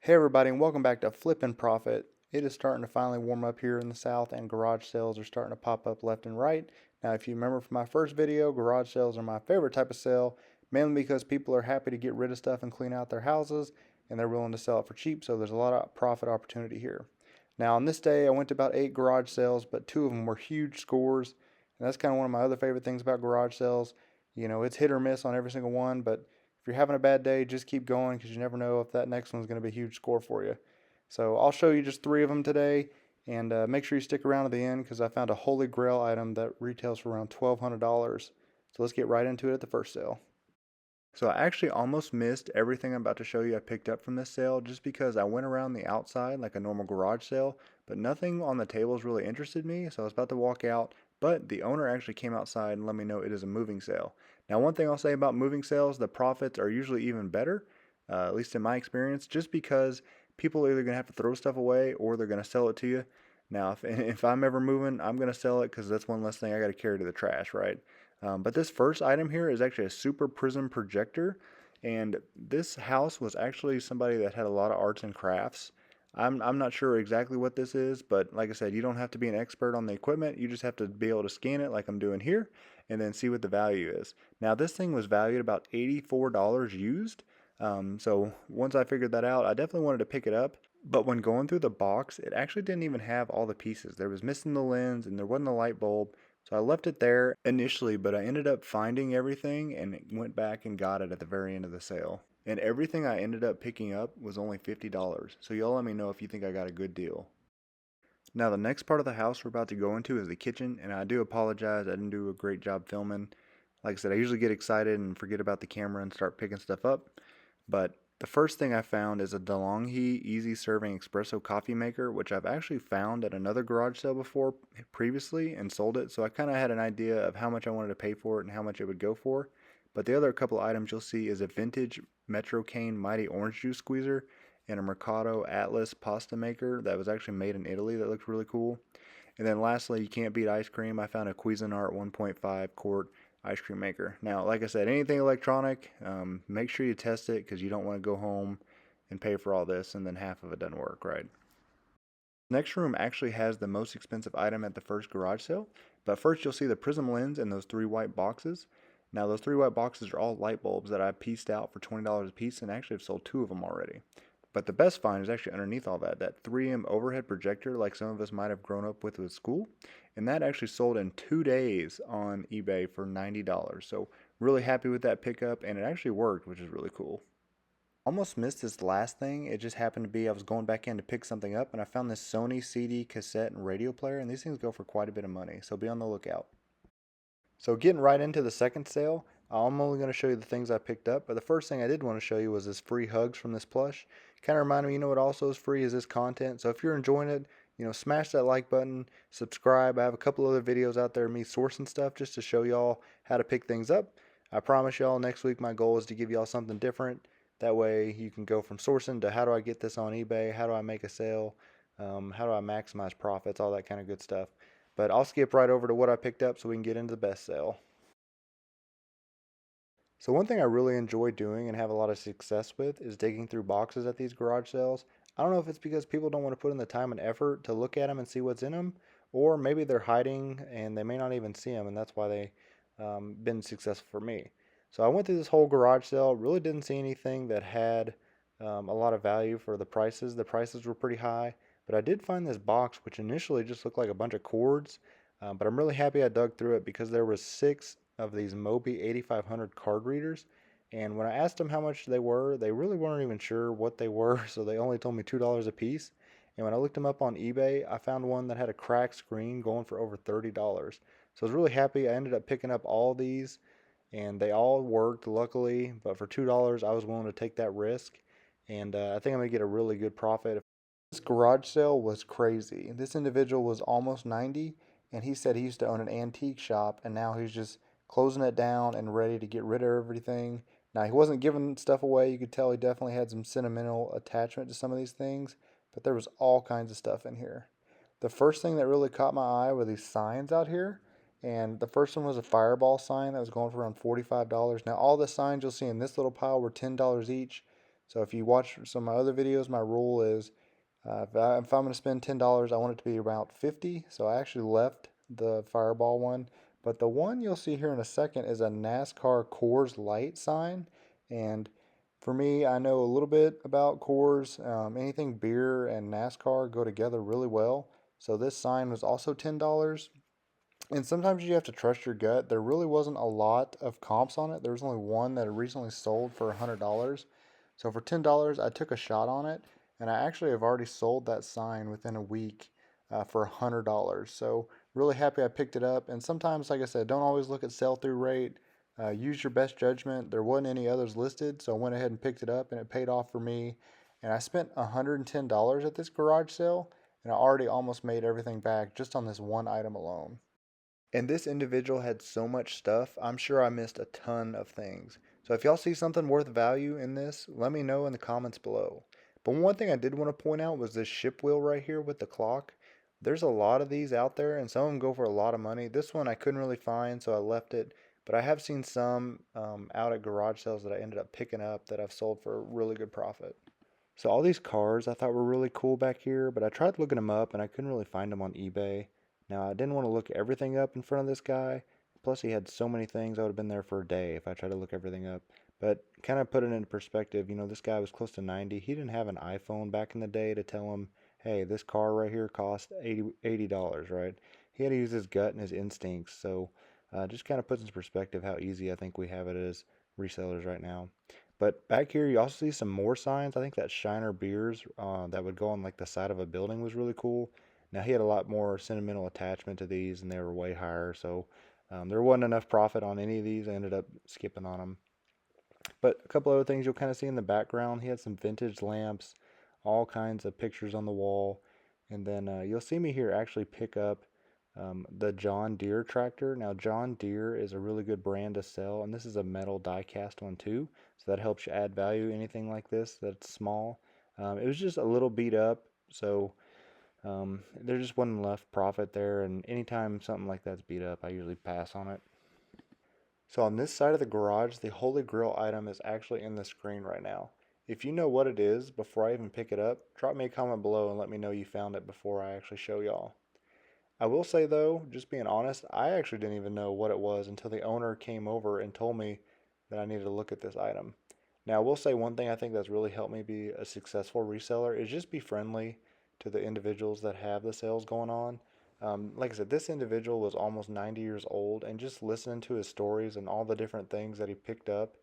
Hey everybody, and welcome back to Flippin' Profit. It is starting to finally warm up here in the South, and garage sales are starting to pop up left and right. Now, if you remember from my first video, garage sales are my favorite type of sale, mainly because people are happy to get rid of stuff and clean out their houses, and they're willing to sell it for cheap, so there's a lot of profit opportunity here. Now, on this day, I went to about 8 garage sales, but 2 of them were huge scores, and that's kind of one of my other favorite things about garage sales. It's hit or miss on every single one, but if you're having a bad day, just keep going because you never know if that next one's going to be a huge score for you. So I'll show you just 3 of them today, and make sure you stick around to the end because I found a holy grail item that retails for around $1,200. So let's get right into it at the first sale. So I actually almost missed everything I'm about to show you I picked up from this sale just because I went around the outside like a normal garage sale, but nothing on the tables really interested me, so I was about to walk out, but the owner actually came outside and let me know it is a moving sale. Now, one thing I'll say about moving sales, the profits are usually even better, at least in my experience, just because people are either going to have to throw stuff away or they're going to sell it to you. Now, if I'm ever moving, I'm going to sell it because that's one less thing I got to carry to the trash, right? But this first item here is actually a super prism projector, and this house was actually somebody that had a lot of arts and crafts. I'm not sure exactly what this is, but like I said, you don't have to be an expert on the equipment. You just have to be able to scan it like I'm doing here and then see what the value is. Now, this thing was valued about $84 used. So once I figured that out, I definitely wanted to pick it up. But when going through the box, it actually didn't even have all the pieces. There was missing the lens and there wasn't a light bulb. So I left it there initially, but I ended up finding everything and went back and got it at the very end of the sale. And everything I ended up picking up was only $50. So y'all let me know if you think I got a good deal. Now the next part of the house we're about to go into is the kitchen, and I do apologize, I didn't do a great job filming. Like I said, I usually get excited and forget about the camera and start picking stuff up. But the first thing I found is a DeLonghi Easy Serving Espresso Coffee Maker, which I've actually found at another garage sale before previously and sold it. So I kind of had an idea of how much I wanted to pay for it and how much it would go for. But the other couple items you'll see is a vintage Metro Cane Mighty Orange Juice Squeezer and a Mercato Atlas pasta maker that was actually made in Italy that looked really cool. And then lastly, you can't beat ice cream. I found a Cuisinart 1.5 quart ice cream maker. Now, like I said, anything electronic, make sure you test it because you don't want to go home and pay for all this and then half of it doesn't work, right? Next room actually has the most expensive item at the first garage sale, but first you'll see the prism lens and those 3 white boxes. Now those 3 white boxes are all light bulbs that I pieced out for $20 a piece and actually have sold 2 of them already. But the best find is actually underneath all that 3M overhead projector like some of us might have grown up with school. And that actually sold in 2 days on eBay for $90. So really happy with that pickup, and it actually worked, which is really cool. Almost missed this last thing. It just happened to be I was going back in to pick something up and I found this Sony CD cassette and radio player, and these things go for quite a bit of money, so be on the lookout. So getting right into the second sale, I'm only going to show you the things I picked up, but the first thing I did want to show you was this free hugs from this plush. Kind of reminded me, what also is free is this content. So if you're enjoying it, smash that like button, subscribe. I have a couple other videos out there of me sourcing stuff just to show y'all how to pick things up. I promise y'all next week my goal is to give y'all something different. That way you can go from sourcing to how do I get this on eBay, how do I make a sale, how do I maximize profits, all that kind of good stuff. But I'll skip right over to what I picked up so we can get into the best sale. So one thing I really enjoy doing and have a lot of success with is digging through boxes at these garage sales. I don't know if it's because people don't want to put in the time and effort to look at them and see what's in them, or maybe they're hiding and they may not even see them, and that's why they been successful for me. So I went through this whole garage sale, really didn't see anything that had a lot of value for the prices. The prices were pretty high, but I did find this box which initially just looked like a bunch of cords, but I'm really happy I dug through it because there was 6 of these Mobi 8500 card readers. And when I asked them how much they were, they really weren't even sure what they were, so they only told me $2 a piece. And when I looked them up on eBay, I found one that had a cracked screen going for over $30. So I was really happy. I ended up picking up all these, and they all worked, luckily. But for $2, I was willing to take that risk, and I think I'm going to get a really good profit. This garage sale was crazy. This individual was almost 90, and he said he used to own an antique shop, and now he's just closing it down and ready to get rid of everything. Now, he wasn't giving stuff away. You could tell he definitely had some sentimental attachment to some of these things, but there was all kinds of stuff in here. The first thing that really caught my eye were these signs out here, and the first one was a fireball sign that was going for around $45. Now, all the signs you'll see in this little pile were $10 each. So if you watch some of my other videos, my rule is if I'm going to spend $10, I want it to be about 50. So I actually left the Fireball one. But the one you'll see here in a second is a NASCAR Coors Light sign. And for me, I know a little bit about Coors. Anything beer and NASCAR go together really well. So this sign was also $10. And sometimes you have to trust your gut. There really wasn't a lot of comps on it. There was only one that had recently sold for $100. So for $10, I took a shot on it, and I actually have already sold that sign within a week for $100. So really happy I picked it up. And sometimes, like I said, don't always look at sell-through rate. Use your best judgment. There wasn't any others listed, so I went ahead and picked it up, and it paid off for me. And I spent $110 at this garage sale, and I already almost made everything back just on this one item alone. And this individual had so much stuff, I'm sure I missed a ton of things. So if y'all see something worth value in this, let me know in the comments below. But one thing I did want to point out was this ship wheel right here with the clock. There's a lot of these out there, and some of them go for a lot of money. This one I couldn't really find, so I left it. But I have seen some out at garage sales that I ended up picking up that I've sold for a really good profit. So all these cars I thought were really cool back here, but I tried looking them up and I couldn't really find them on eBay. Now I didn't want to look everything up in front of this guy. Plus he had so many things I would have been there for a day if I tried to look everything up. But kind of put it into perspective, this guy was close to 90. He didn't have an iPhone back in the day to tell him, hey, this car right here cost $80, right? He had to use his gut and his instincts. So just kind of puts into perspective how easy I think we have it as resellers right now. But back here, you also see some more signs. I think that Shiner Beers that would go on like the side of a building was really cool. Now he had a lot more sentimental attachment to these, and they were way higher. So there wasn't enough profit on any of these. I ended up skipping on them. But a couple other things you'll kind of see in the background. He had some vintage lamps, all kinds of pictures on the wall, and then you'll see me here actually pick up the John Deere tractor. Now, John Deere is a really good brand to sell, and this is a metal die cast one too, so that helps you add value. Anything like this that's small. It was just a little beat up, so there just wasn't enough profit there. And anytime something like that's beat up, I usually pass on it. So on this side of the garage, the Holy Grail item is actually in the screen right now. If you know what it is before I even pick it up, drop me a comment below and let me know you found it before I actually show y'all. I will say though, just being honest, I actually didn't even know what it was until the owner came over and told me that I needed to look at this item. Now, I will say one thing I think that's really helped me be a successful reseller is just be friendly to the individuals that have the sales going on. Like I said, this individual was almost 90 years old, and just listening to his stories and all the different things that he picked up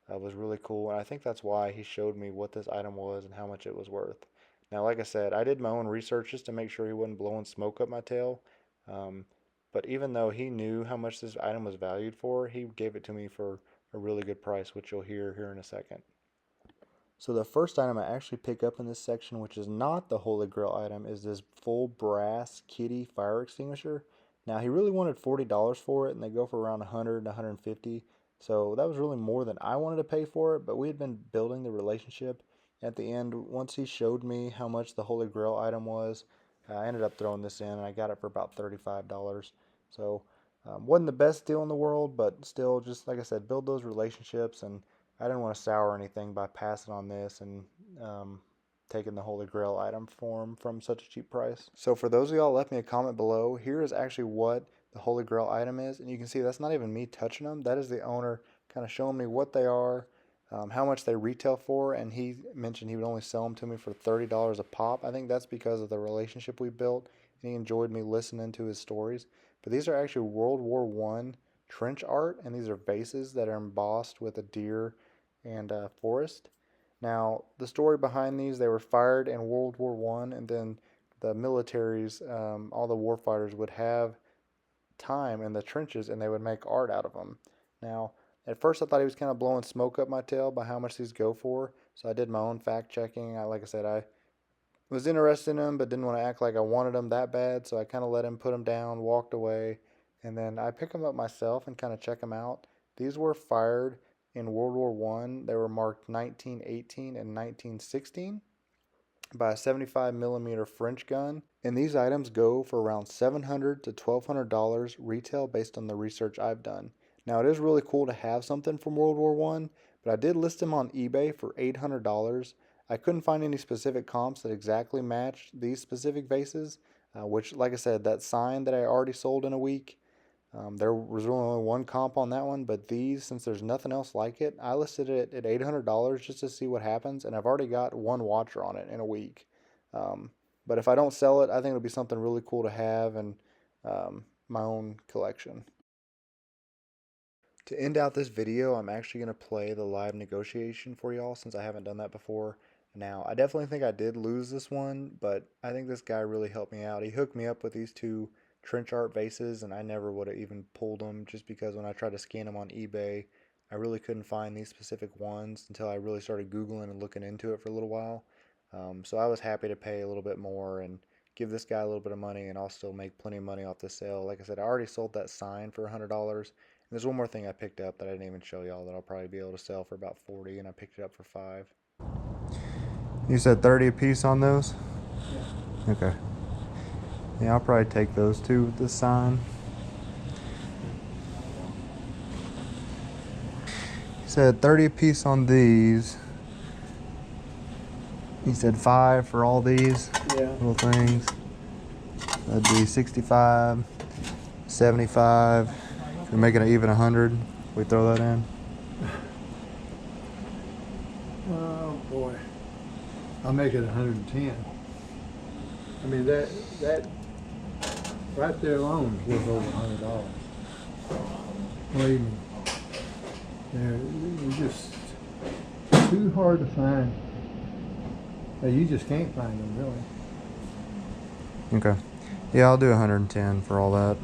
was really cool. And I think that's why he showed me what this item was and how much it was worth. Now, like I said, I did my own research just to make sure he wasn't blowing smoke up my tail. Um, but even though he knew how much this item was valued for, he gave it to me for a really good price, which you'll hear here in a second. So the first item I actually pick up in this section, which is not the Holy Grail item, is this full brass kitty fire extinguisher. Now he really wanted $40 for it, and they go for around 100 to 150. So that was really more than I wanted to pay for it, but we had been building the relationship. At the end, once he showed me how much the Holy Grail item was, I ended up throwing this in, and I got it for about $35. So wasn't the best deal in the world, but still, just like I said, build those relationships, and I didn't want to sour anything by passing on this and taking the Holy Grail item form from such a cheap price. So for those of y'all left me a comment below, here is actually what the Holy Grail item is. And you can see that's not even me touching them. That is the owner kind of showing me what they are, how much they retail for. And he mentioned he would only sell them to me for $30 a pop. I think that's because of the relationship we built. And he enjoyed me listening to his stories. But these are actually World War I trench art. And these are vases that are embossed with a deer and forest. Now, the story behind these, they were fired in World War One, and then the militaries, all the warfighters would have time in the trenches, and they would make art out of them. Now, at first, I thought he was kind of blowing smoke up my tail by how much these go for, so I did my own fact checking. Like I said, I was interested in them, but didn't want to act like I wanted them that bad, so I kind of let him put them down, walked away, and then I picked them up myself and kind of check them out. These were fired in World War One. They were marked 1918 and 1916 by a 75 millimeter French gun, and these items go for around $700 to $1,200 retail based on the research I've done. Now, it is really cool to have something from World War One, but I did list them on eBay for $800. I couldn't find any specific comps that exactly matched these specific vases, which, like I said, that sign that I already sold in a week, there was really only one comp on that one, but these, since there's nothing else like it, I listed it at $800 just to see what happens, and I've already got one watcher on it in a week. But if I don't sell it, I think it'll be something really cool to have and my own collection. To end out this video, I'm actually going to play the live negotiation for y'all since I haven't done that before. Now, I definitely think I did lose this one, but I think this guy really helped me out. He hooked me up with these two trench art vases, and I never would have even pulled them just because when I tried to scan them on eBay, I really couldn't find these specific ones until I really started Googling and looking into it for a little while. So I was happy to pay a little bit more and give this guy a little bit of money, and I'll still make plenty of money off the sale. Like I said, I already sold that sign for $100. And there's one more thing I picked up that I didn't even show y'all that I'll probably be able to sell for about 40, and I picked it up for 5. You said 30 a piece on those? Yeah. Okay. Yeah, I'll probably take those two with this sign. He said 30 a piece on these. He said 5 for all these little things. That'd be 65, 75. If you're making it even 100, we throw that in. Oh boy, I'll make it 110. I mean that right there alone is worth over $100. Believe me, they're just too hard to find. You just can't find them really. Okay. Yeah, I'll do 110 for all that.